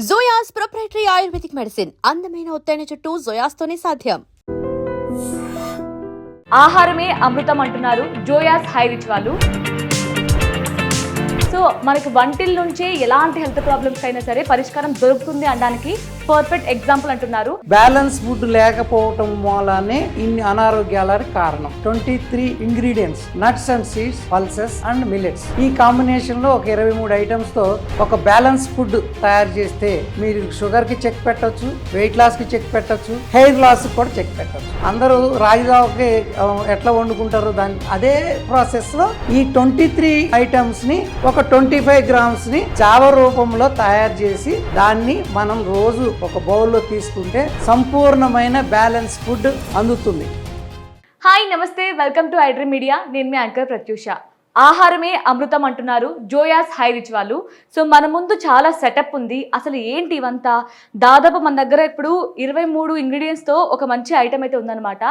జోయాస్ proprietary ayurvedic medicine అందమైన ఒత్తైన చుట్టూ జోయాస్తోనే సాధ్యం. ఆహారమే అమృతం అంటున్నారు జోయాస్ హై రిచ్ వాళ్ళు. సో మనకి వంటిల్ నుంచే ఎలాంటి హెల్త్ ప్రాబ్లమ్స్ అయినా సరే పరిష్కారం దొరుకుతుంది అనడానికి పర్ఫెక్ట్ ఎగ్జాంపుల్ అంటున్నారు. బ్యాలెన్స్ ఫుడ్ లేకపోవటం మూలానే ఇన్ని అనారోగ్యాలకు కారణం. 23 ingredients, nuts and seeds, pulses and millets. ఈ కాంబినేషన్ లో ఒక 23 ఐటమ్స్ తో ఒక బ్యాలెన్స్ ఫుడ్ తయారు చేస్తే మీరు షుగర్ కి చెక్ పెట్టొచ్చు, వెయిట్ లాస్ కి చెక్ పెట్టొచ్చు, హెయిర్ లాస్ కూడా చెక్ పెట్టొచ్చు. అందరూ రాగిజావకి ఎట్లా వండుకుంటారు దాన్ని అదే ప్రాసెస్ లో ఈ 23 ఐటమ్స్ ని ఒక 25 గ్రామ్స్ ని జావ రూపంలో తయారు చేసి దాన్ని మనం రోజు ఒక బౌల్లో తీసుకుంటే సంపూర్ణమైన బ్యాలెన్స్ ఫుడ్ అందుతుంది. హాయ్ నమస్తే, వెల్కమ్ టు ఐడ్రీమ్ మీడియా. నేను మీ యాంకర్ ప్రత్యూష. ఆహారమే అమృతం అంటున్నారు జోయాస్ హై రిచ్ వాళ్ళు. సో మన ముందు చాలా సెటప్ ఉంది. అసలు ఏంటి ఇవంతా? దాదాపు మన దగ్గర ఇప్పుడు 23 ఇంగ్రీడియంట్స్తో ఒక మంచి ఐటమ్ అయితే ఉందన్నమాట.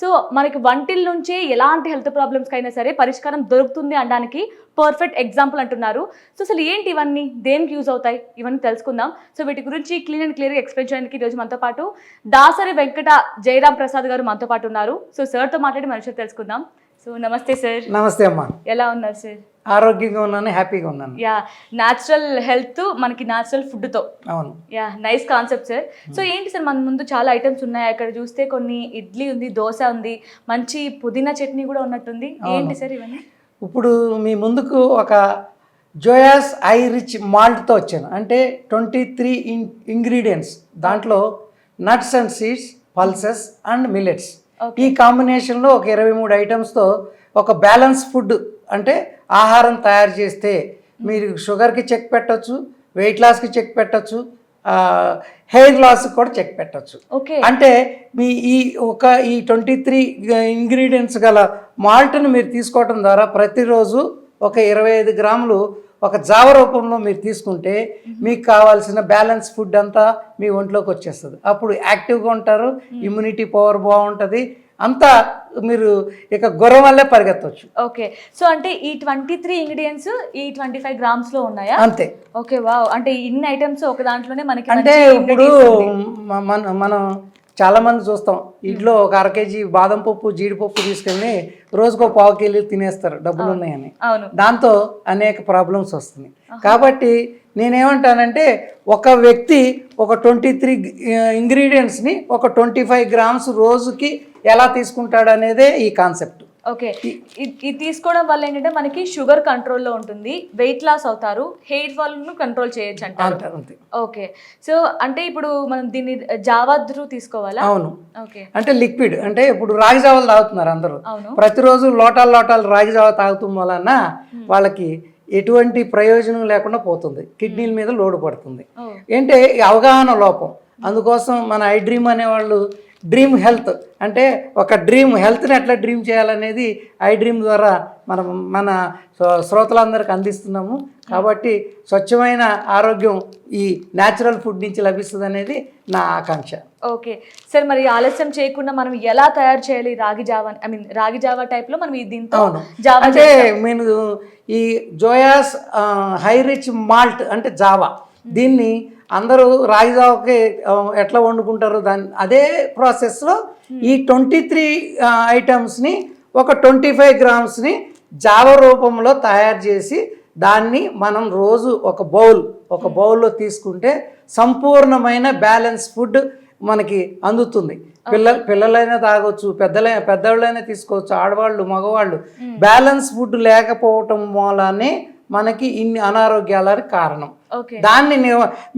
సో మనకి వంటిల్ నుంచే ఎలాంటి హెల్త్ ప్రాబ్లమ్స్కి అయినా సరే పరిష్కారం దొరుకుతుంది అనడానికి పర్ఫెక్ట్ ఎగ్జాంపుల్ అంటున్నారు. సో అసలు ఏంటి ఇవన్నీ, దేనికి యూజ్ అవుతాయి, ఇవన్నీ తెలుసుకుందాం. సో వీటి గురించి క్లీన్ అండ్ క్లియర్గా ఎక్స్ప్లెయిన్ చేయడానికి ఈరోజు మనతో పాటు దాసరి వెంకట జయరామ్ ప్రసాద్ గారు మనతో పాటు ఉన్నారు. సో సార్తో మాట్లాడి మనుషులు తెలుసుకుందాం. సో నమస్తే సార్. నమస్తే అమ్మా. ఎలా ఉన్నారు సార్? ఆరోగ్యంగా ఉన్నాను, హ్యాపీగా ఉన్నాను. యా, న్యాచురల్ హెల్త్ మనకి న్యాచురల్ ఫుడ్తో. అవును. Yeah, nice concept sir. So ఏంటి సార్, మన ముందు చాలా ఐటమ్స్ ఉన్నాయి. అక్కడ చూస్తే కొన్ని ఇడ్లీ ఉంది, దోశ ఉంది, మంచి పుదీనా చట్నీ కూడా ఉన్నట్టుంది. ఏంటి సార్ ఇవన్నీ? ఇప్పుడు మీ ముందుకు ఒక జోయాస్ హై రిచ్ మాల్ట్తో వచ్చాను. అంటే 23 ఇంగ్రీడియంట్స్, దాంట్లో nuts and seeds, pulses and millets. ఈ కాంబినేషన్లో ఒక 23 ఐటమ్స్తో ఒక బ్యాలెన్స్ ఫుడ్ అంటే ఆహారం తయారు చేస్తే మీరు షుగర్కి చెక్ పెట్టచ్చు, వెయిట్ లాస్కి చెక్ పెట్టచ్చు, హెయిర్ లాస్ కూడా చెక్ పెట్టచ్చు. అంటే మీ ఈ 23 ఇంగ్రీడియంట్స్ గల మాల్ట్ని మీరు తీసుకోవటం ద్వారా ప్రతిరోజు ఒక 25 గ్రాములు ఒక జావ రూపంలో మీరు తీసుకుంటే మీకు కావాల్సిన బ్యాలెన్స్ ఫుడ్ అంతా మీ ఒంట్లోకి వచ్చేస్తుంది. అప్పుడు యాక్టివ్గా ఉంటారు, ఇమ్యూనిటీ పవర్ బాగుంటుంది, అంతా మీరు ఇక గుర్రం వల్లే పరిగెత్తవచ్చు. ఓకే. సో అంటే ఈ 23 ఇంగ్రీడియంట్స్ ఈ 25 గ్రామ్స్లో ఉన్నాయా? అంతే. Okay, wow. అంటే ఇన్ని ఐటమ్స్ ఒక దాంట్లోనే మనకి. అంటే ఇప్పుడు మనం చాలా మంది చూస్తాం, ఇంట్లో ఒక 1/2 కేజీ బాదం పప్పు, జీడిపప్పు తీసుకెళ్ళి రోజుకో 1/4 కేజీ తినేస్తారు, డబ్బులు ఉన్నాయని. దాంతో అనేక ప్రాబ్లమ్స్ వస్తున్నాయి. కాబట్టి నేనేమంటానంటే ఒక వ్యక్తి ఒక 23 ఇంగ్రీడియంట్స్ని ఒక 25 గ్రామ్స్ రోజుకి ఎలా తీసుకుంటాడు అనేదే ఈ కాన్సెప్ట్. ఓకే. ఇది తీసుకోవడం వల్ల ఏంటంటే మనకి షుగర్ కంట్రోల్లో ఉంటుంది, వెయిట్ లాస్ అవుతారు, హెయిర్ ఫాల్ను కంట్రోల్ చేయొచ్చు అంటారు. ఓకే. సో అంటే ఇప్పుడు మనం దీన్ని జావా త్రూ తీసుకోవాలా? అవును. ఓకే. అంటే లిక్విడ్, అంటే ఇప్పుడు రాగి జావాలు తాగుతున్నారు అందరూ. ప్రతిరోజు లోటాలు రాగి జావా తాగుతాం వలన వాళ్ళకి ఎటువంటి ప్రయోజనం లేకుండా పోతుంది, కిడ్నీల మీద లోడు పడుతుంది. ఏంటంటే అవగాహన లోపం. అందుకోసం మన ఐడ్రీమ్ అనేవాళ్ళు డ్రీమ్ హెల్త్ అంటే ఒక డ్రీమ్ హెల్త్ని ఎట్లా డ్రీమ్ చేయాలనేది ఐడ్రీమ్ ద్వారా మన శ్రోతలందరికీ అందిస్తున్నాము. కాబట్టి స్వచ్ఛమైన ఆరోగ్యం ఈ న్యాచురల్ ఫుడ్ నుంచి లభిస్తుంది అనేది నా ఆకాంక్ష. ఓకే సార్, మరి ఆలస్యం చేయకుండా మనం ఎలా తయారు చేయాలి రాగి జావా? రాగి జావా టైప్లో మనం దీంతో అంటే నేను ఈ జోయాస్ హై రిచ్ మాల్ట్ అంటే జావా, దీన్ని అందరూ రాగి జావకి ఎట్లా వండుకుంటారు దాన్ని అదే ప్రాసెస్లో ఈ 23 ఐటమ్స్ని ఒక 25 గ్రామ్స్ని జావ రూపంలో తయారు చేసి దాన్ని మనం రోజు ఒక బౌల్లో తీసుకుంటే సంపూర్ణమైన బ్యాలెన్స్ ఫుడ్ మనకి అందుతుంది. పిల్లలైనా తాగొచ్చు, పెద్దవాళ్ళైనా తీసుకోవచ్చు, ఆడవాళ్ళు మగవాళ్ళు. బ్యాలెన్స్ ఫుడ్ లేకపోవటం మూలానే మనకి ఇన్ని అనారోగ్యాలకు కారణం. దాన్ని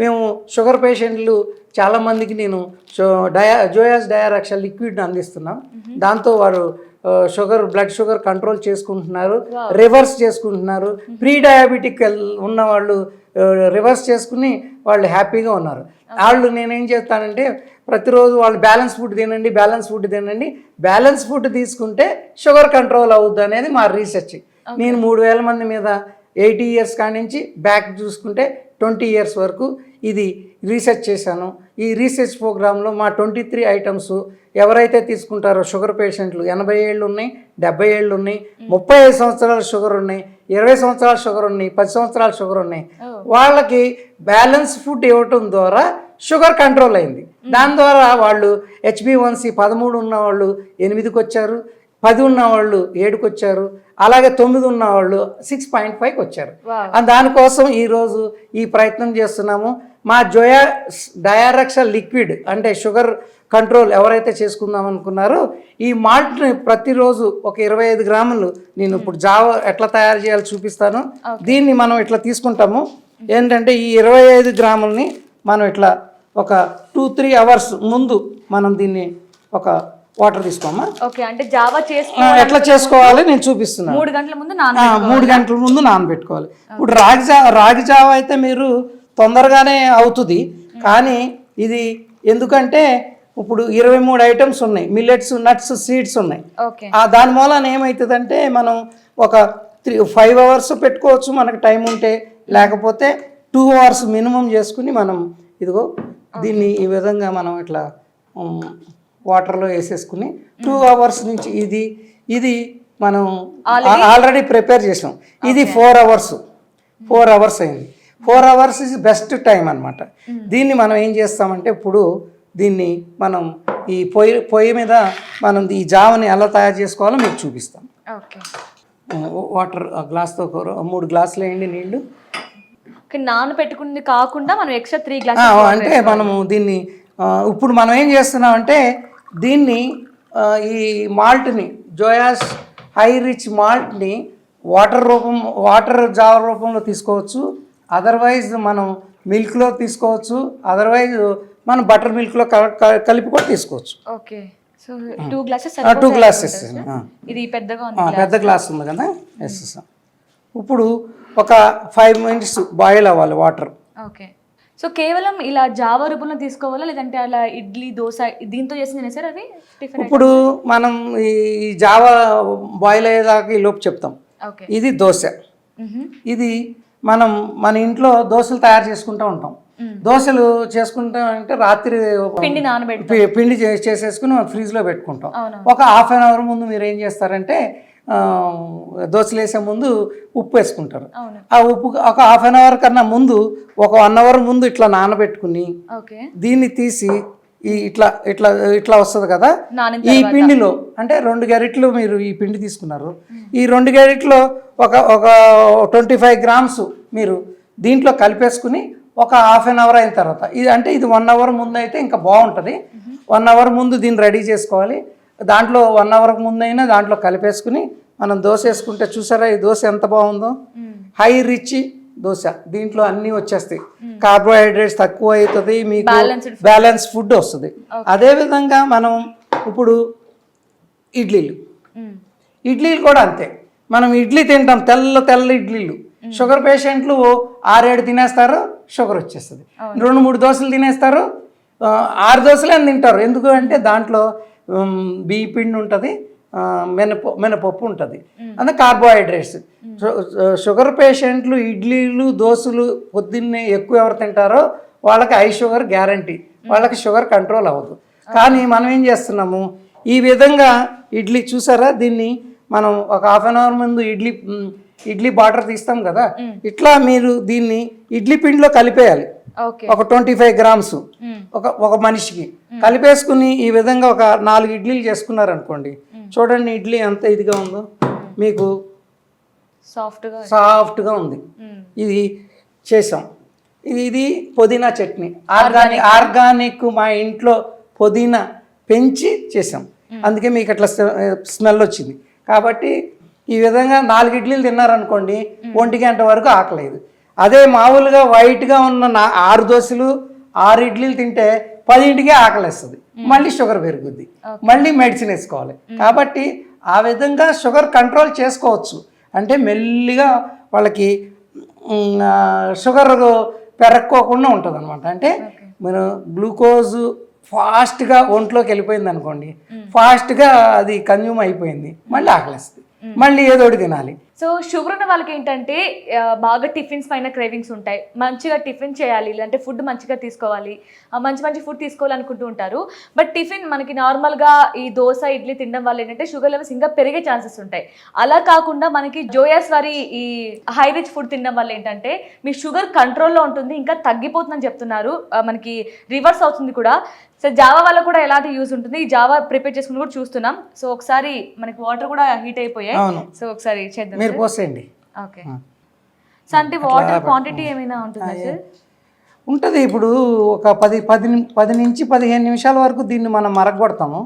మేము షుగర్ పేషెంట్లు చాలామందికి నేను జోయాస్ డయారక్ష లిక్విడ్ని అందిస్తున్నాం. దాంతో వారు బ్లడ్ షుగర్ కంట్రోల్ చేసుకుంటున్నారు, రివర్స్ చేసుకుంటున్నారు. ప్రీ డయాబెటిక్ ఉన్న వాళ్ళు రివర్స్ చేసుకుని వాళ్ళు హ్యాపీగా ఉన్నారు. వాళ్ళు నేనేం చేస్తానంటే ప్రతిరోజు వాళ్ళు బ్యాలెన్స్ ఫుడ్ తినండి, బ్యాలెన్స్ ఫుడ్ తీసుకుంటే షుగర్ కంట్రోల్ అవుద్ది అనేది మా రీసెర్చ్. నేను 3000 మంది మీద 80 ఇయర్స్ కానించి బ్యాక్ చూసుకుంటే 20 ఇయర్స్ వరకు ఇది రీసెర్చ్ చేశాను. ఈ రీసెర్చ్ ప్రోగ్రాంలో మా 23 ఐటమ్స్ ఎవరైతే తీసుకుంటారో షుగర్ పేషెంట్లు 80 ఏళ్ళు ఉన్నాయి, 70 ఏళ్ళు ఉన్నాయి, 35 సంవత్సరాల షుగర్ ఉన్నాయి, 20 సంవత్సరాల షుగర్ ఉన్నాయి, 10 సంవత్సరాల షుగర్ ఉన్నాయి, వాళ్ళకి బ్యాలెన్స్ ఫుడ్ ఇవ్వటం ద్వారా షుగర్ కంట్రోల్ అయింది. దాని ద్వారా వాళ్ళు HbA1c 13 ఉన్న వాళ్ళు 8కి వచ్చారు, 10 ఉన్న వాళ్ళు 7కి వచ్చారు, అలాగే 9 ఉన్న వాళ్ళు 6.5కి వచ్చారు. దానికోసం ఈరోజు ఈ ప్రయత్నం చేస్తున్నాము. మా జోయా డయారెక్సా లిక్విడ్ అంటే షుగర్ కంట్రోల్ ఎవరైతే చేసుకుందాం అనుకున్నారో ఈ మాల్ట్ని ప్రతిరోజు ఒక 25 గ్రాములు, నేను ఇప్పుడు జావా ఎట్లా తయారు చేయాలో చూపిస్తాను. దీన్ని మనం ఇట్లా తీసుకుంటాము. ఏంటంటే ఈ 25 గ్రాములని మనం ఇట్లా ఒక 2-3 అవర్స్ ముందు మనం దీన్ని ఒక వాటర్ తీసుకోమా. ఓకే, అంటే జావా ఎట్లా చేసుకోవాలి నేను చూపిస్తున్నాను. 3 గంటల ముందు 3 గంటల ముందు నానబెట్టుకోవాలి. ఇప్పుడు రాగి జావ అయితే మీరు తొందరగానే అవుతుంది, కానీ ఇది ఎందుకంటే ఇప్పుడు 23 ఐటమ్స్ ఉన్నాయి, మిల్లెట్స్, నట్స్, సీడ్స్ ఉన్నాయి. దాని మూలన ఏమవుతుందంటే మనం ఒక 5 అవర్స్ పెట్టుకోవచ్చు మనకు టైం ఉంటే, లేకపోతే 2 అవర్స్ మినిమం చేసుకుని మనం ఇదిగో దీన్ని ఈ విధంగా మనం ఇట్లా వాటర్లో వేసేసుకుని 2 అవర్స్ నుంచి ఇది మనం ఆల్రెడీ ప్రిపేర్ చేసాం. ఇది 4 అవర్స్ అయింది. 4 అవర్స్ ఇస్ బెస్ట్ టైం అనమాట. దీన్ని మనం ఏం చేస్తామంటే ఇప్పుడు దీన్ని మనం ఈ పొయ్యి మీద మనం ఈ జావని ఎలా తయారు చేసుకోవాలో మీకు చూపిస్తాం. వాటర్ గ్లాస్తో 3 గ్లాసులు వేయండి నీళ్ళు. నానబెట్టుకుంది కాకుండా మనం ఎక్స్ట్రా 3 గ్లాస్ అంటే మనము దీన్ని ఇప్పుడు మనం ఏం చేస్తున్నామంటే దీన్ని ఈ మాల్ట్ని జోయాస్ హై రిచ్ మాల్ట్ని వాటర్ జావ రూపంలో తీసుకోవచ్చు, అదర్వైజ్ మనం మిల్క్లో తీసుకోవచ్చు, అదర్వైజ్ మనం బటర్ మిల్క్లో కలిపి కూడా తీసుకోవచ్చు. Okay, so 2 glasses. 2 గ్లాసెస్ ఇది పెద్దగా పెద్ద గ్లాస్ ఉంది కదా వేసేస్తాం. ఇప్పుడు ఒక 5 మినిట్స్ బాయిల్ అవ్వాలి వాటర్. ఓకే, సో కేవలం ఇలా జావా రూపంలో తీసుకోవాలా, లేదంటే అలా ఇడ్లీ, దోశ దీంతో చేసి తినేసారు అవి టిఫిన్? ఇప్పుడు మనం ఈ జావా బాయిల్ అయ్యేదాకా ఈ లోపు చెప్తాం. ఇది దోశ. ఇది మనం మన ఇంట్లో దోశలు తయారు చేసుకుంటూ ఉంటాం. దోశలు చేసుకుంటాం అంటే రాత్రి పిండి చేసేసుకుని ఫ్రిడ్జ్లో పెట్టుకుంటాం. ఒక హాఫ్ అన్ అవర్ ముందు మీరు ఏం చేస్తారంటే దోశలు వేసే ముందు ఉప్పు వేసుకుంటారు. ఆ ఉప్పు ఒక హాఫ్ అన్ అవర్ కన్నా ముందు ఒక 1 అవర్ ముందు ఇట్లా నానబెట్టుకుని దీన్ని తీసి ఇట్లా ఇట్లా ఇట్లా వస్తుంది కదా, ఈ పిండిలో అంటే 2 గరిటెలు మీరు ఈ పిండి తీసుకున్నారు. ఈ 2 గరిటెలో ఒక 25 గ్రామ్స్ మీరు దీంట్లో కలిపేసుకుని ఒక హాఫ్ అన్ అవర్ అయిన తర్వాత ఇది 1 అవర్ ముందు అయితే ఇంకా బాగుంటుంది. 1 అవర్ ముందు దీన్ని రెడీ చేసుకోవాలి. దాంట్లో 1 అవర్ ముందైనా దాంట్లో కలిపేసుకుని మనం దోశ వేసుకుంటే చూసారా ఈ దోశ ఎంత బాగుందో. హై రిచ్ దోశ, దీంట్లో అన్నీ వచ్చేస్తాయి, కార్బోహైడ్రేట్స్ తక్కువ అవుతుంది, మీకు బ్యాలెన్స్ ఫుడ్ వస్తుంది. అదేవిధంగా మనం ఇప్పుడు ఇడ్లీలు కూడా అంతే. మనం ఇడ్లీ తింటాం, తెల్ల ఇడ్లీలు. షుగర్ పేషెంట్లు 6-7 తినేస్తారు, షుగర్ వచ్చేస్తుంది. 2-3 దోశలు తినేస్తారు, 6 దోశలే తింటారు. ఎందుకు అంటే దాంట్లో బియ్య పిండి ఉంటుంది, మినపప్పు ఉంటుంది, అంటే కార్బోహైడ్రేట్స్. షుగర్ పేషెంట్లు ఇడ్లీలు, దోశలు పొద్దున్నే ఎక్కువ ఎవరు తింటారో వాళ్ళకి హై షుగర్ గ్యారంటీ, వాళ్ళకి షుగర్ కంట్రోల్ అవ్వదు. కానీ మనం ఏం చేస్తున్నాము, ఈ విధంగా ఇడ్లీ చూసారా, దీన్ని మనం ఒక హాఫ్ అన్ అవర్ ముందు ఇడ్లీ బాటర్ తీస్తాం కదా, ఇట్లా మీరు దీన్ని ఇడ్లీ పిండిలో కలిపేయాలి. ఒక 25 గ్రామ్స్ ఒక మనిషికి కలిపేసుకుని ఈ విధంగా ఒక 4 ఇడ్లీలు చేసుకున్నారు అనుకోండి. చూడండి ఇడ్లీ ఎంత ఇదిగా ఉందో, మీకు సాఫ్ట్గా ఉంది. ఇది చేసాం. ఇది పుదీనా చట్నీ, ఆర్గానిక్ మా ఇంట్లో పుదీనా పెంచి చేసాం, అందుకే మీకు అట్లా స్మెల్ వచ్చింది. కాబట్టి ఈ విధంగా 4 ఇడ్లీలు తిన్నారనుకోండి 1 గంట వరకు ఆకలేదు. అదే మామూలుగా వైట్గా ఉన్న 6 దోశలు 6 ఇడ్లీలు తింటే 10ంటికే ఆకలేస్తుంది, మళ్ళీ షుగర్ పెరుగుద్ది, మళ్ళీ మెడిసిన్ వేసుకోవాలి. కాబట్టి ఆ విధంగా షుగర్ కంట్రోల్ చేసుకోవచ్చు. అంటే మెల్లిగా వాళ్ళకి షుగర్ పెరక్కోకుండా ఉంటుంది అనమాట. అంటే మనం గ్లూకోజ్ ఫాస్ట్గా ఒంట్లోకి వెళ్ళిపోయింది అనుకోండి, ఫాస్ట్గా అది కన్జ్యూమ్ అయిపోయింది, మళ్ళీ ఆకలేస్తుంది, మళ్ళీ ఏదోటి తినాలి. సో షుగర్ ఉన్న వాళ్ళకి ఏంటంటే బాగా టిఫిన్స్ పైన క్రేవింగ్స్ ఉంటాయి, మంచిగా టిఫిన్ చేయాలి, లేదంటే ఫుడ్ మంచిగా తీసుకోవాలి, మంచి మంచి ఫుడ్ తీసుకోవాలనుకుంటూ ఉంటారు. బట్ టిఫిన్ మనకి నార్మల్గా ఈ దోశ ఇడ్లీ తినడం వల్ల ఏంటంటే షుగర్ లెవెల్స్ ఇంకా పెరిగే ఛాన్సెస్ ఉంటాయి. అలా కాకుండా మనకి జోయాస్ వారి ఈ హై రిచ్ ఫుడ్ తినడం వల్ల ఏంటంటే మీ షుగర్ కంట్రోల్లో ఉంటుంది, ఇంకా తగ్గిపోతుందని చెప్తున్నారు. మనకి రివర్స్ అవుతుంది కూడా. సో జావా వల్ల కూడా ఎలాంటి యూజ్ ఉంటుంది, ఈ జావా ప్రిపేర్ చేసుకుని కూడా చూస్తున్నాం. సో ఒకసారి మనకి వాటర్ కూడా హీట్ అయిపోయాయి. సో ఒకసారి చేద్దాం. మీరు పోసేయండి. ఓకే. సో అంటే వాటర్ క్వాంటిటీ ఏమైనా ఉంటుందా సార్? ఉంటుంది. ఇప్పుడు ఒక 10 నుంచి 15 నిమిషాల వరకు దీన్ని మనం మరగొడతాము.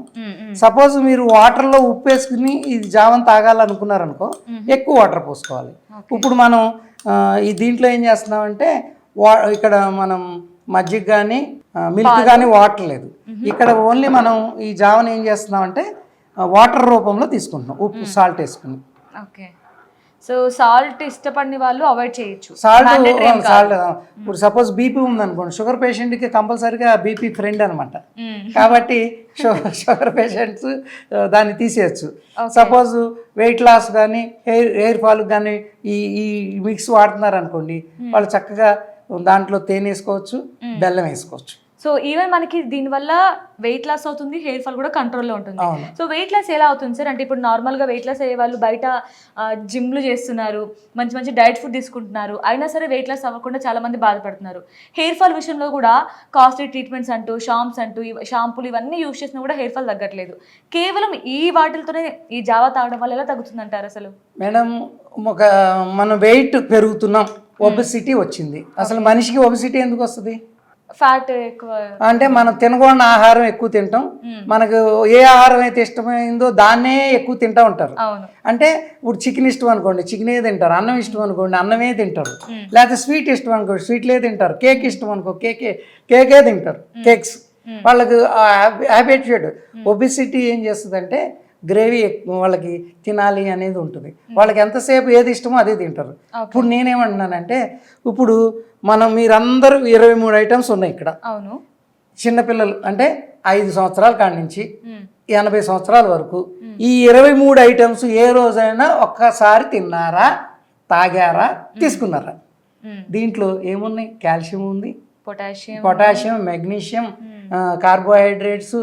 సపోజ్ మీరు వాటర్లో ఉప్పు వేసుకుని ఇది జావన్ తాగాలనుకున్నారనుకో, ఎక్కువ వాటర్ పోసుకోవాలి. ఇప్పుడు మనం ఈ దీంట్లో ఏం చేస్తున్నామంటే ఇక్కడ మనం మజ్జిగ కానీ మిల్క్ కానీ వాటర్ లేదు. ఇక్కడ ఓన్లీ మనం ఈ జావన్ ఏం చేస్తున్నామంటే వాటర్ రూపంలో తీసుకుంటున్నాం, ఉప్పు సాల్ట్ వేసుకుని. ఓకే. సో సాల్ట్ ఇష్టపడిన వాళ్ళు అవాయిడ్ చేయొచ్చు. సాల్ట్ ఇప్పుడు సపోజ్ బీపీ ఉందనుకోండి, షుగర్ పేషెంట్కి కంపల్సరీగా బీపీ ఫ్రెండ్ అనమాట. కాబట్టి షుగర్ పేషెంట్స్ దాన్ని తీసేయచ్చు. సపోజ్ వెయిట్ లాస్ కానీ హెయిర్ ఫాల్ కానీ ఈ మిక్స్ వాడుతున్నారు అనుకోండి, వాళ్ళు చక్కగా దాంట్లో తేనె వేసుకోవచ్చు, బెల్లం వేసుకోవచ్చు. సో ఈవెన్ మనకి దీనివల్ల వెయిట్ లాస్ అవుతుంది, హెయిర్ ఫాల్ కూడా కంట్రోల్లో ఉంటుంది. సో వెయిట్ లాస్ ఎలా అవుతుంది సార్? అంటే ఇప్పుడు నార్మల్గా వెయిట్ లాస్ అయ్యే వాళ్ళు బయట జిమ్లు చేస్తున్నారు, మంచి మంచి డైట్ ఫుడ్ తీసుకుంటున్నారు, అయినా సరే వెయిట్ లాస్ అవ్వకుండా చాలా మంది బాధపడుతున్నారు. హెయిర్ ఫాల్ విషయంలో కూడా కాస్ట్లీ ట్రీట్మెంట్స్ అంటూ, షాంపూలు ఇవన్నీ యూజ్ చేసినా కూడా హెయిర్ ఫాల్ తగ్గట్లేదు. కేవలం ఈ వాటిలతోనే ఈ జావా తాగడం వల్ల ఎలా తగ్గుతుంది అంటారు అసలు? మేడం, మనం వెయిట్ పెరుగుతున్నాం, ఒబెసిటీ వచ్చింది. అసలు మనిషికి ఒబెసిటీ ఎందుకు వస్తుంది? ఫ్యాట్ ఎక్కువ అంటే మనం తినకూడని ఆహారం ఎక్కువ తింటాం. మనకు ఏ ఆహారం అయితే ఇష్టమైందో దాన్నే ఎక్కువ తింటూ ఉంటారు. అంటే ఇప్పుడు చికెన్ ఇష్టం అనుకోండి, చికెనే తింటారు. అన్నం ఇష్టం అనుకోండి, అన్నమే తింటారు. లేకపోతే స్వీట్ ఇష్టం అనుకోండి, స్వీట్లే తింటారు. కేక్ ఇష్టం అనుకో, కేకే తింటారు, కేక్స్. వాళ్ళకి హ్యాబిట్యూడ్. ఒబెసిటీ ఏం చేస్తుందంటే గ్రేవీ వాళ్ళకి తినాలి అనేది ఉంటుంది. వాళ్ళకి ఎంతసేపు ఏది ఇష్టమో అదే తింటారు. ఇప్పుడు నేనేమంటున్నానంటే, ఇప్పుడు మీరందరూ 23 ఐటమ్స్ ఉన్నాయి ఇక్కడ. అవును. చిన్నపిల్లలు అంటే 5 సంవత్సరాల కాడి నుంచి 80 సంవత్సరాల వరకు ఈ 23 ఐటమ్స్ ఏ రోజైనా ఒక్కసారి తిన్నారా, తాగారా, తీసుకున్నారా? దీంట్లో ఏమున్నాయి? కాల్షియం ఉంది, potassium, magnesium, carbohydrates,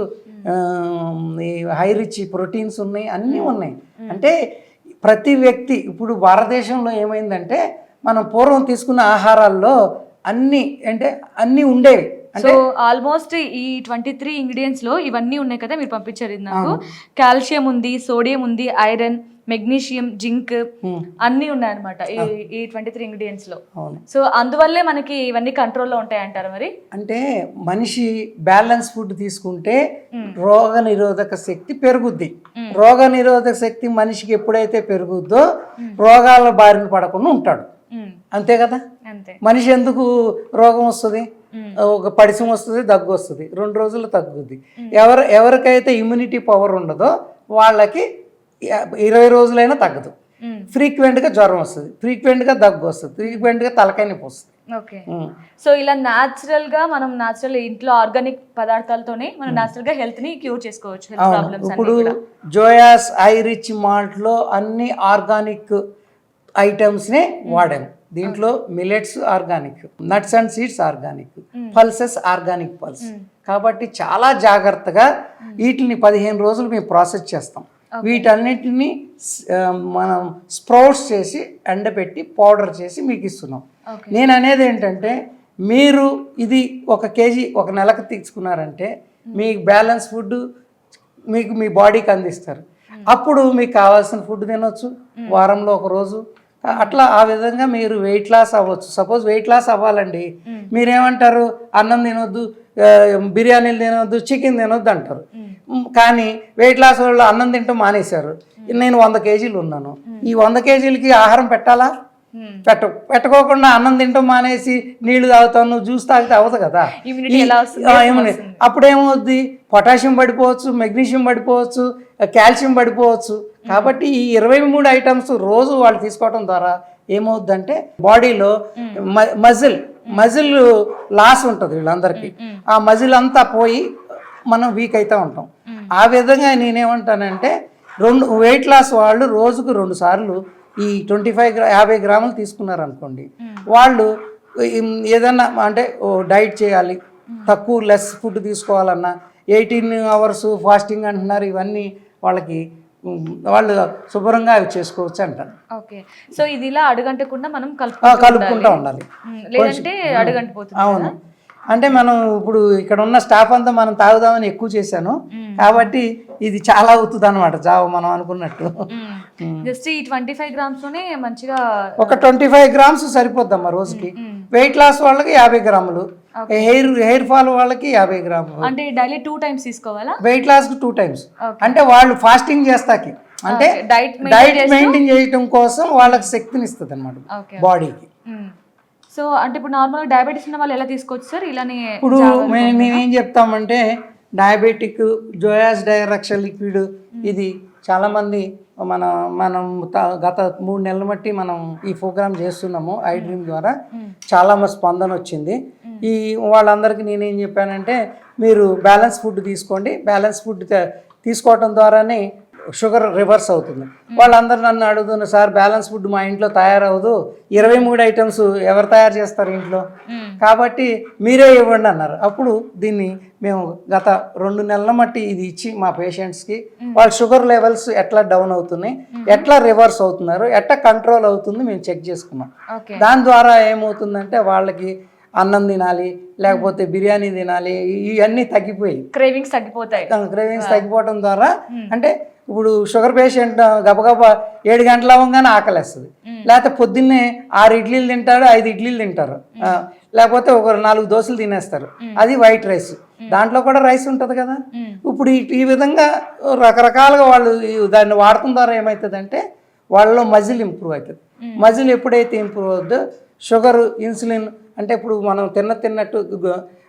high rich proteins ఉన్నాయి, అన్నీ ఉన్నాయి. అంటే ప్రతి వ్యక్తి ఇప్పుడు భారతదేశంలో ఏమైందంటే, మనం పూర్వం తీసుకున్న ఆహారాల్లో అన్నీ ఉండేవి. సో ఆల్మోస్ట్ ఈ 23 ఇంగ్రీడియంట్స్ లో ఇవన్నీ ఉన్నాయి కదా, మీరు పంపించారు నాకు. కాల్షియం ఉంది, సోడియం ఉంది, ఐరన్, మెగ్నీషియం, జింక్ అన్నీ ఉన్నాయన్నమాట ఈ 23 ఇంగ్రీడియంట్స్ లో. సో అందువల్లే మనకి ఇవన్నీ కంట్రోల్లో ఉంటాయి అంటారు మరి? అంటే మనిషి బ్యాలెన్స్ ఫుడ్ తీసుకుంటే రోగ నిరోధక శక్తి పెరుగుద్ది. రోగ నిరోధక శక్తి మనిషికి ఎప్పుడైతే పెరుగుద్దో రోగాల బారిన పడకుండా ఉంటాడు. అంతే కదా. మనిషి ఎందుకు రోగం వస్తుంది? ఒక పడిసం వస్తుంది, దగ్గు వస్తుంది, 2 రోజులు తగ్గుద్ది. ఎవరికైతే ఇమ్యూనిటీ పవర్ ఉండదో వాళ్ళకి 20 రోజులైనా తగ్గదు. ఫ్రీక్వెంట్గా జ్వరం వస్తుంది, ఫ్రీక్వెంట్గా దగ్గు వస్తుంది, ఫ్రీక్వెంట్గా తలకాయ నొప్పి వస్తుంది. ఓకే. సో ఇలా న్యాచురల్గా మనం ఇంట్లో ఆర్గానిక్ పదార్థాలతోనే మనం న్యాచురల్గా హెల్త్ని క్యూర్ చేసుకోవచ్చు. ఇప్పుడు జోయాస్ హై రిచ్ మాల్ట్లో అన్ని ఆర్గానిక్ ఐటమ్స్నే వాడాము. దీంట్లో millets organic, nuts and seeds organic, pulses organic pulse. కాబట్టి చాలా జాగ్రత్తగా వీటిని 15 రోజులు మేము ప్రాసెస్ చేస్తాం. వీటన్నిటిని మనం స్ప్రౌట్స్ చేసి ఎండబెట్టి పౌడర్ చేసి మీకు ఇస్తున్నాం. నేను అనేది ఏంటంటే, మీరు ఇది 1 కేజీ 1 నెలకు తీసుకున్నారంటే మీకు బ్యాలెన్స్ ఫుడ్ మీకు మీ బాడీకి అందిస్తారు. అప్పుడు మీకు కావాల్సిన ఫుడ్ తినొచ్చు వారంలో 1 రోజు. అట్లా ఆ విధంగా మీరు వెయిట్ లాస్ అవ్వచ్చు. సపోజ్ వెయిట్ లాస్ అవ్వాలండి, మీరేమంటారు? అన్నం తినొద్దు, బిర్యానీలు తినొద్దు, చికెన్ తినొద్దు అంటారు. కానీ వెయిట్ లాస్ వాళ్ళు అన్నం తింటూ మానేశారు. నేను 100 కేజీలు ఉన్నాను, ఈ 100 కేజీలకి ఆహారం పెట్టాలా? పెట్టుకోకుండా అన్నం తింటూ మానేసి నీళ్లు తాగుతాను, జ్యూస్ తాగితే అవ్వదు కదా. అప్పుడేమవుద్ది? పొటాషియం పడిపోవచ్చు, మెగ్నీషియం పడిపోవచ్చు, కాల్షియం పడిపోవచ్చు. కాబట్టి ఈ 23 ఐటమ్స్ రోజు వాళ్ళు తీసుకోవడం ద్వారా ఏమవుద్దంటే బాడీలో మజిల్ లాస్ ఉంటుంది వీళ్ళందరికీ. ఆ మజిల్ అంతా పోయి మనం వీక్ అవుతూ ఉంటాం. ఆ విధంగా నేనేమంటానంటే, వెయిట్ లాస్ వాళ్ళు రోజుకు 2 సార్లు ఈ 50 గ్రాములు తీసుకున్నారు అనుకోండి, వాళ్ళు ఏదన్నా అంటే డైట్ చేయాలి, తక్కువ లెస్ ఫుడ్ తీసుకోవాలన్నా 18 hours ఫాస్టింగ్ అంటున్నారు. ఇవన్నీ వాళ్ళకి వాళ్ళు శుభ్రంగా అవి చేసుకోవచ్చు అంటారు. ఓకే, సో ఇది ఇలా అడుగంటకుండా మనం కలుపుకుంటూ ఉండాలి. లేదంటే అడుగంటిపోతుంది. అవును, అంటే మనం ఇప్పుడు ఇక్కడ ఉన్న స్టాఫ్ అంతా మనం తాగుదామని ఎక్కువ చేశాను కాబట్టి ఇది చాలా అవుతుంది అనమాట జావ మనం అనుకున్నట్టు. జస్ట్ ఈ 25 grams లోనే మంచిగా ఒక 25 grams సరిపోద్దమ్మా రోజుకి. వెయిట్ లాస్ వాళ్ళకి 50 గ్రాములు, హెయిర్ ఫాల్ వాళ్ళకి 50 గ్రాములు. అంటే డైలీ 2 times తీసుకోవాలా? Weight loss 2 times. అంటే వాళ్ళు ఫాస్టింగ్ చేస్తాకి అంటే డైట్ మెయింటైన్ చేయడం కోసం వాళ్ళకి శక్తిని ఇస్తుంది అనమాట బాడీకి. సో అంటే ఇప్పుడు నార్మల్గా డయాబెటీస్ ఉన్న వాళ్ళు ఎలా తీసుకోవచ్చు సార్? ఇలానే ఇప్పుడు మేమేం చెప్తామంటే డయాబెటిక్ జోయాస్ డైరక్ష లిక్విడ్ ఇది చాలామంది మనం గత 3 నెలల బట్టి మనం ఈ ప్రోగ్రామ్ చేస్తున్నాము ఐ డ్రీమ్ ద్వారా. చాలా స్పందన వచ్చింది. ఈ వాళ్ళందరికీ నేనేం చెప్పానంటే మీరు బ్యాలెన్స్ ఫుడ్ తీసుకోండి, బ్యాలెన్స్ ఫుడ్ తీసుకోవటం ద్వారానే షుగర్ రివర్స్ అవుతుంది. వాళ్ళందరూ నన్ను అడుగుతున్నారు, సార్ బ్యాలెన్స్ ఫుడ్ మా ఇంట్లో తయారవదు, 23 items ఎవరు తయారు చేస్తారు ఇంట్లో, కాబట్టి మీరే ఇవ్వండి అన్నారు. అప్పుడు దీన్ని మేము గత 2 నెలల మట్టి ఇది ఇచ్చి మా పేషెంట్స్కి వాళ్ళ షుగర్ లెవెల్స్ ఎట్లా డౌన్ అవుతున్నాయి, ఎట్లా రివర్స్ అవుతున్నారు, ఎట్లా కంట్రోల్ అవుతుంది మేము చెక్ చేసుకున్నాం. దాని ద్వారా ఏమవుతుందంటే వాళ్ళకి అన్నం తినాలి లేకపోతే బిర్యానీ తినాలి ఇవన్నీ తగ్గిపోయి క్రేవింగ్స్ తగ్గిపోతాయి. క్రేవింగ్స్ తగ్గిపోవడం ద్వారా అంటే ఇప్పుడు షుగర్ పేషెంట్ గబగబా 7 గంటల అవ్వగానే ఆకలేస్తుంది, లేకపోతే పొద్దున్నే 6 ఇడ్లీలు తింటారు, 5 ఇడ్లీలు తింటారు, లేకపోతే ఒక 4 దోశలు తినేస్తారు. అది వైట్ రైస్, దాంట్లో కూడా రైస్ ఉంటుంది కదా. ఇప్పుడు ఈ విధంగా రకరకాలుగా వాళ్ళు దాన్ని వాడటం ద్వారా ఏమవుతుందంటే వాళ్ళలో మజిల్ ఇంప్రూవ్ అవుతుంది. మజిల్ ఎప్పుడైతే ఇంప్రూవ్ అవుతుందో షుగర్ ఇన్సులిన్ అంటే ఇప్పుడు మనం తిన్నట్టు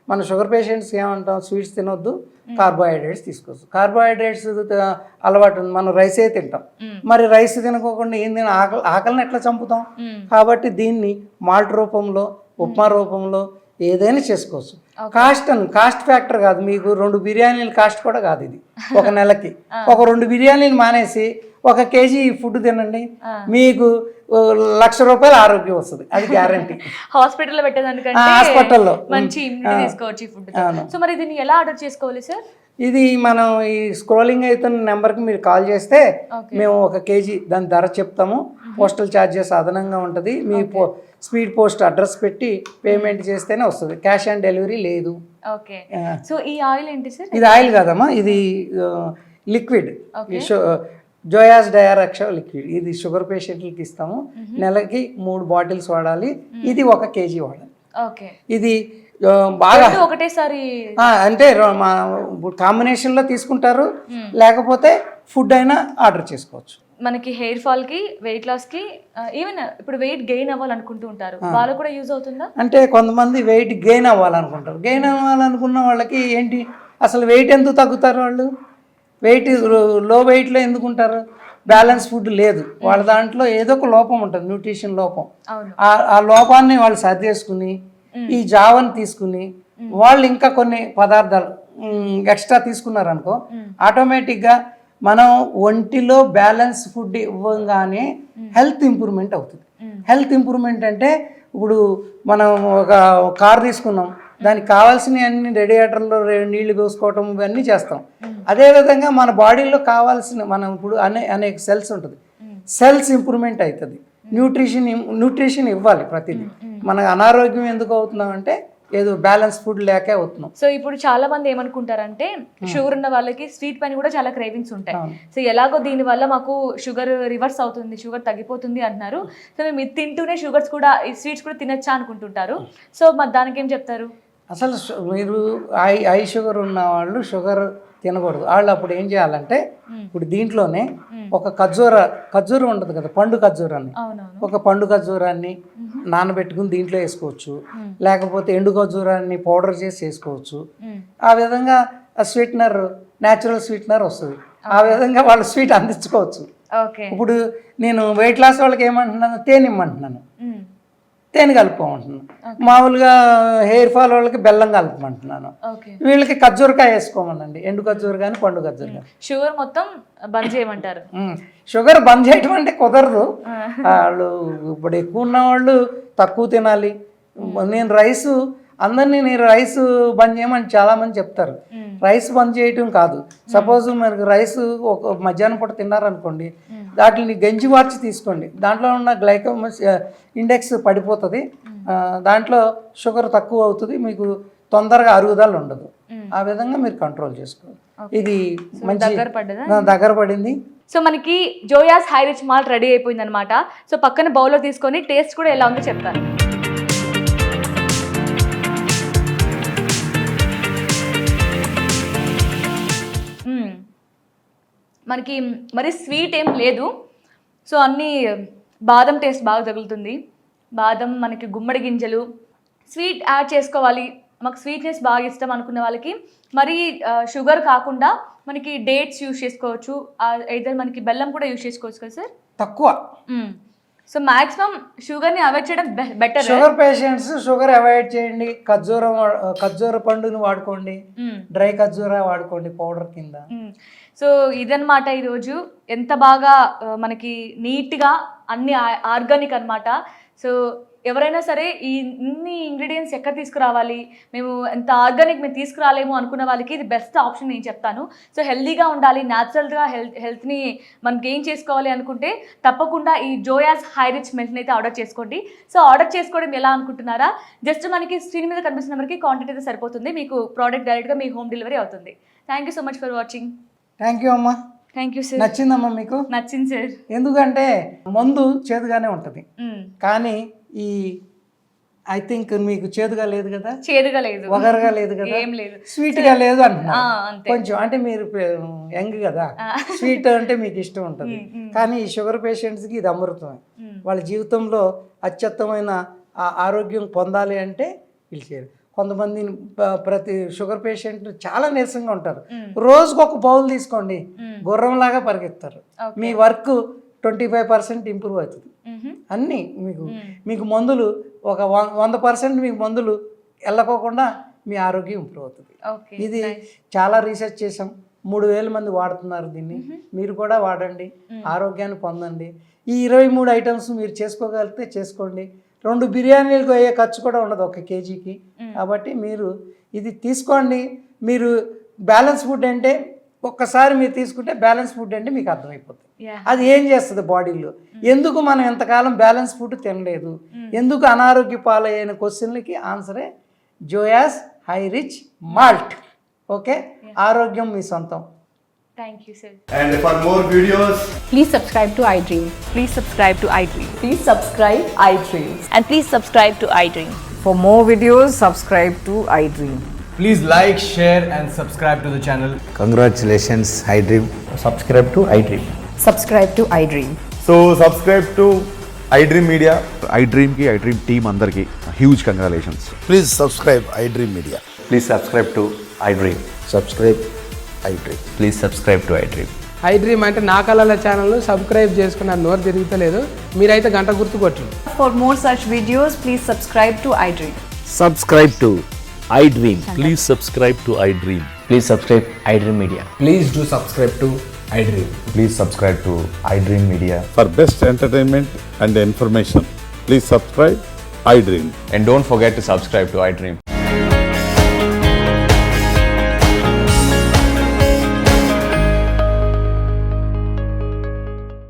మన షుగర్ పేషెంట్స్ ఏమంటాం, స్వీట్స్ తినొద్దు, కార్బోహైడ్రేట్స్ తీసుకోవచ్చు. కార్బోహైడ్రేట్స్ అలవాటు ఉంది, మనం రైసే తింటాం, మరి రైస్ తినకోకుండా ఏం తిన ఆకలిని ఎట్లా చంపుతాం. కాబట్టి దీన్ని మాల్ట్ రూపంలో ఉప్మా రూపంలో ఏదైనా చేసుకోవచ్చు. కాస్ట్ ఫ్యాక్టర్ కాదు, మీకు 2 బిర్యానీల కాస్ట్ కూడా కాదు ఇది. ఒక నెలకి ఒక 2 బిర్యానీలు మానేసి 1 kg ఫుడ్ తినండి, మీకు ₹1,00,000 ఆరోగ్యం వస్తుంది, అది గ్యారంటీ. హాస్పిటల్లో పెట్టేదానికంటే హాస్పిటల్లో మంచి ఇమ్యూనిటీ తీసుకోవచ్చు ఈ ఫుడ్. సో మరి దీన్ని ఎలా ఆర్డర్ చేసుకోవాలి సార్? ఇది మనం ఈ స్క్రోలింగ్ అవుతున్న నెంబర్కి మీరు కాల్ చేస్తే మేము 1 kg దాని ధర చెప్తాము. పోస్టల్ ఛార్జెస్ అదనంగా ఉంటుంది. మీ స్పీడ్ పోస్ట్ అడ్రస్ పెట్టి పేమెంట్ చేస్తేనే వస్తుంది, క్యాష్ ఆన్ డెలివరీ లేదు. ఓకే, సో ఈ ఆయిల్ ఏంటి సార్? ఇది ఆయిల్ కాదమ్మా, ఇది లిక్విడ్, జోయాస్ డయారక్ష లిక్విడ్. ఇది షుగర్ పేషెంట్లకి ఇస్తాము. నెలకి 3 బాటిల్స్ వాడాలి. ఇది 1 kg వాడాలి. ఇది బాగా ఒకటేసారి అంటే కాంబినేషన్లో తీసుకుంటారు, లేకపోతే ఫుడ్ అయినా ఆర్డర్ చేసుకోవచ్చు. మనకి హెయిర్ ఫాల్ కి, వెయిట్ లాస్ కి, ఈవెన్ ఇప్పుడు వెయిట్ గెయిన్ అవ్వాలనుకుంటూ ఉంటారు, వాళ్ళు కూడా యూజ్ అవుతుందా? అంటే కొంతమంది వెయిట్ గెయిన్ అవ్వాలనుకుంటారు. గెయిన్ అవ్వాలనుకున్న వాళ్ళకి ఏంటి, అసలు వెయిట్ ఎందుకు తగ్గుతారు వాళ్ళు, వెయిట్ లో వెయిట్లో ఎందుకు ఉంటారు? బ్యాలెన్స్ ఫుడ్ లేదు వాళ్ళ దాంట్లో, ఏదో ఒక లోపం ఉంటుంది, న్యూట్రిషన్ లోపం. ఆ లోపాన్ని వాళ్ళు సర్దేసుకుని ఈ జావని తీసుకుని వాళ్ళు ఇంకా కొన్ని పదార్థాలు ఎక్స్ట్రా తీసుకున్నారనుకో, ఆటోమేటిక్గా మనం ఒంటిలో బ్యాలెన్స్ ఫుడ్ ఇవ్వగానే హెల్త్ ఇంప్రూవ్మెంట్ అవుతుంది. హెల్త్ ఇంప్రూవ్మెంట్ అంటే ఇప్పుడు మనం ఒక కార్ తీసుకున్నాం, దానికి కావాల్సిన అన్ని రేడియేటర్లో నీళ్లు పోసుకోవటం ఇవన్నీ చేస్తాం. అదేవిధంగా మన బాడీలో కావాల్సిన మనం ఇప్పుడు అనేక సెల్స్ ఉంటుంది, సెల్స్ ఇంప్రూవ్మెంట్ అవుతుంది. న్యూట్రిషన్ ఇవ్వాలి ప్రతిదీ. మనకు అనారోగ్యం ఎందుకు అవుతున్నాం అంటే ఏదో బ్యాలెన్స్ ఫుడ్ లేకే అవుతున్నాం. సో ఇప్పుడు చాలా మంది ఏమనుకుంటారంటే షుగర్ ఉన్న వాళ్ళకి స్వీట్ పైన కూడా చాలా క్రేవింగ్స్ ఉంటాయి. సో ఎలాగో దీని వల్ల మాకు షుగర్ రివర్స్ అవుతుంది, షుగర్ తగ్గిపోతుంది అంటున్నారు. సో మేము ఇది తింటూనే షుగర్స్ కూడా, ఈ స్వీట్స్ కూడా తినచ్చా అనుకుంటుంటారు. సో మరి దానికి ఏం చెప్తారు? అసలు మీరు ఐ షుగర్ ఉన్న వాళ్ళు షుగర్ తినకూడదు. వాళ్ళు అప్పుడు ఏం చేయాలంటే ఇప్పుడు దీంట్లోనే ఒక ఖర్జూరం ఉంటుంది కదా, పండు ఖర్జూరాన్ని, ఒక పండు ఖర్జూరాన్ని నానబెట్టుకుని దీంట్లో వేసుకోవచ్చు, లేకపోతే ఎండు ఖర్జూరాన్ని పౌడర్ చేసి వేసుకోవచ్చు. ఆ విధంగా స్వీట్నర్, న్యాచురల్ స్వీట్నర్ వస్తుంది. ఆ విధంగా వాళ్ళు స్వీట్ అందించుకోవచ్చు. ఇప్పుడు నేను వెయిట్ లాస్ వాళ్ళకి ఏమంటున్నాను, తేనె ఇమ్మంటున్నాను. తేనె కలుపుకోమంటున్నాను. మామూలుగా హెయిర్ ఫాల్ వాళ్ళకి బెల్లం కలపమంటున్నాను. ఓకే. వీళ్ళకి ఖర్జూరకాయ వేసుకోమనండి, ఎండు ఖర్జూర కానీ పండు ఖర్జూర కానీ. షుగర్ మొత్తం బంద్ చేయమంటారు. షుగర్ బంద్ చేయటం అంటే కుదరదు. వాళ్ళు ఇప్పుడు ఎక్కువ ఉన్న వాళ్ళు తక్కువ తినాలి. నేను రైస్ బంద్ చేయమని చాలామంది చెప్తారు. రైస్ బంద్ చేయటం కాదు. సపోజ్ మనకు రైస్ ఒక మధ్యాహ్నం పూట తిన్నారనుకోండి, వాటిని గంజి వార్చి తీసుకోండి. దాంట్లో ఉన్న గ్లైకోమస్ ఇండెక్స్ పడిపోతుంది, దాంట్లో షుగర్ తక్కువ అవుతుంది, మీకు తొందరగా అరుగుదల ఉండదు. ఆ విధంగా మీరు కంట్రోల్ చేసుకోవాలి. ఇది మంచి దగ్గర పడింది. సో మనకి జోయాస్ హై రిచ్ మాల్ట్ రెడీ అయిపోయింది అనమాట. సో పక్కన బౌల్లో తీసుకొని టేస్ట్ కూడా ఎలా ఉందో చెప్తాను. మనకి మరి స్వీట్ ఏం లేదు. సో అన్నీ బాదం టేస్ట్ బాగా తగులుతుంది. బాదం, మనకి గుమ్మడి గింజలు, స్వీట్ యాడ్ చేసుకోవాలి, మాకు స్వీట్నెస్ బాగా ఇష్టం అనుకున్న వాళ్ళకి మరి షుగర్ కాకుండా మనకి డేట్స్ యూజ్ చేసుకోవచ్చు, either మనకి బెల్లం కూడా యూజ్ చేసుకోవచ్చు కదా సార్? తక్కువ. సో మాక్సిమం షుగర్ని అవాయిడ్ చేయడం better. Sugar patients sugar avoid చేయండి. ఖర్జూర పండుని వాడుకోండి, డ్రై ఖర్జూర వాడుకోండి పౌడర్ కింద. సో ఇదన్నమాట ఈరోజు ఎంత బాగా మనకి నీట్గా అన్ని ఆర్గానిక్ అన్నమాట. సో ఎవరైనా సరే ఈ ఇన్ని ఇంగ్రీడియంట్స్ ఎక్కడ తీసుకురావాలి, మేము ఎంత ఆర్గానిక్ మేము తీసుకురాలేము అనుకున్న వాళ్ళకి ఇది బెస్ట్ ఆప్షన్ నేను చెప్తాను. సో హెల్దీగా ఉండాలి, న్యాచురల్గా హెల్త్ని మనం గెయిన్ చేసుకోవాలి అనుకుంటే తప్పకుండా ఈ జోయాస్ హై రిచ్ మిల్క్ని అయితే ఆర్డర్ చేసుకోండి. సో ఆర్డర్ చేసుకోవడం ఎలా అనుకుంటున్నారా? జస్ట్ మనకి స్క్రీన్ మీద కనిపిస్తున్న నెంబర్కి కాంటాక్ట్ అయితే సరిపోతుంది, మీకు ప్రోడక్ట్ డైరెక్ట్గా మీ హోమ్ డెలివరీ అవుతుంది. Thank you so much for watching. Thank you అమ్మా. Thank you sir. నచ్చిందమ్మా మీకు? నచ్చింది సార్. ఎందుకంటే మందు చేదుగానే ఉంటుంది, కానీ ఈ ఐ థింక్ మీకు చేదుగా లేదు కదా, చేదుగా లేదు, వగరగా లేదు కదా, ఏం లేదు, స్వీట్గా లేదు అంటున్నా. కొంచెం అంటే మీరు యంగ్ కదా, స్వీట్ అంటే మీకు ఇష్టం ఉంటుంది. కానీ ఈ షుగర్ పేషెంట్స్కి ఇది అమృతమే. వాళ్ళ జీవితంలో అత్యుత్తమైన ఆరోగ్యం పొందాలి అంటే పిలిచారు. కొంతమంది ప్రతి షుగర్ పేషెంట్ చాలా నీరసంగా ఉంటారు. రోజుకు ఒక బౌల్ తీసుకోండి, గుర్రంలాగా పరిగెత్తారు. మీ వర్క్ 25% ఇంప్రూవ్ అవుతుంది. అన్నీ మీకు మందులు ఒక 100% మీకు మందులు వెళ్ళకోకుండా మీ ఆరోగ్యం ఇంప్రూవ్ అవుతుంది. ఇది చాలా రీసెర్చ్ చేసాం. 3000 మంది వాడుతున్నారు దీన్ని. మీరు కూడా వాడండి, ఆరోగ్యాన్ని పొందండి. ఈ 23 ఐటమ్స్ మీరు చేసుకోగలిగితే చేసుకోండి. 2 బిర్యానీలకు అయ్యే ఖర్చు కూడా ఉండదు 1 కేజీకి. కాబట్టి మీరు ఇది తీసుకోండి. మీరు బ్యాలెన్స్ ఫుడ్ అంటే ఒక్కసారి మీరు తీసుకుంటే బ్యాలెన్స్ ఫుడ్ అంటే మీకు అర్థమైపోతుంది. అది ఏం చేస్తుంది బాడీలో, ఎందుకు మనం ఎంతకాలం బ్యాలెన్స్ ఫుడ్ తినలేదు, ఎందుకు అనారోగ్య పాలైన క్వశ్చన్లకి ఆన్సరే జోయాస్ హై రిచ్ మాల్ట్. ఓకే, ఆరోగ్యం మీ సొంతం. Thank you, sir. And for more videos, Please subscribe to iDream. Please subscribe to iDream. Please subscribe iDream. And please subscribe to iDream. For more videos, subscribe to iDream. please like, share, and subscribe to the channel. Congratulations, iDream. Subscribe to iDream. Subscribe to iDream. So subscribe to iDream Media. iDream ki iDream team andarki huge congratulations. Please subscribe iDream Media. Please subscribe to iDream. Subscribe iDream. Please subscribe to iDream. iDream అంటే నా కళల ఛానల్ను subscribe చేసుకున్న నోరు తిరుగుతలేదు, మీరైతే గంట గుర్తు కొట్టండి. For more such videos, please subscribe to iDream. Subscribe to iDream. Please subscribe to iDream. Please subscribe iDream Media. Please do subscribe to iDream. Please subscribe to iDream Media. For best entertainment and information, please subscribe iDream. And don't forget to subscribe to iDream.